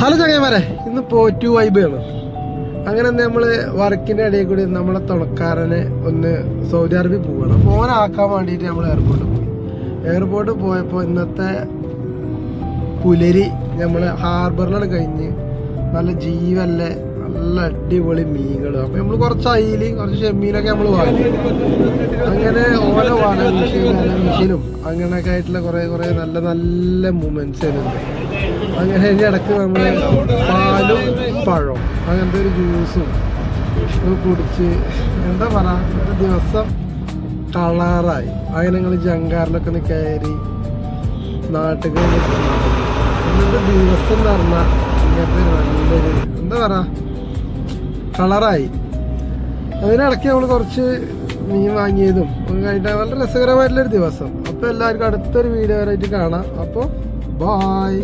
Hello ചങ്ങന്മാരെ, ഇന്ന് പോറ്റു വൈബാണ്. അങ്ങനെ നമ്മള് വർക്കിന്റെ ഇടയിൽ കൂടി നമ്മളെ തുണക്കാരന് ഒന്ന് സൗദി അറേബ്യ പോകണം. ഫോനാക്കാൻ വേണ്ടിയിട്ട് നമ്മൾ എയർപോർട്ടിൽ പോയപ്പോൾ ഇന്നത്തെ പുലരി നമ്മൾ ഹാർബറിലാണ് കഴിഞ്ഞ് നല്ല ജീവല്ലേ, നല്ല അടിപൊളി മീനുകൾ. അപ്പൊ നമ്മൾ കുറച്ച് അയിലും കുറച്ച് ചെമ്മീനൊക്കെ നമ്മൾ വാങ്ങി. അങ്ങനെ ഓരോ വല മെഷീനും അങ്ങനെയൊക്കെ ആയിട്ടുള്ള കുറെ നല്ല നല്ല മൂമെന്റ്സ് ആയിരുന്നു. അങ്ങനെ അതിൻ്റെ ഇടയ്ക്ക് നമ്മൾ പാലും പഴവും അങ്ങനത്തെ ഒരു ജ്യൂസും കുടിച്ച് എന്താ പറയുക, ഒരു ദിവസം കളറായി. അങ്ങനെ ഞങ്ങൾ ജങ്കാറിലൊക്കെ ഒന്ന് കയറി നാട്ടുകാർ ഇന്നത്തെ ദിവസം എന്ന് പറഞ്ഞാൽ ഇങ്ങനത്തെ നല്ലൊരു എന്താ പറയുക കളറായി. അതിനിടയ്ക്ക് നമ്മൾ കുറച്ച് മീൻ വാങ്ങിയതും കഴിഞ്ഞിട്ട് വളരെ രസകരമായിട്ടുള്ളൊരു ദിവസം. അപ്പോൾ എല്ലാവർക്കും അടുത്തൊരു വീഡിയോ ആയിട്ട് കാണാം. അപ്പോൾ ബായ്.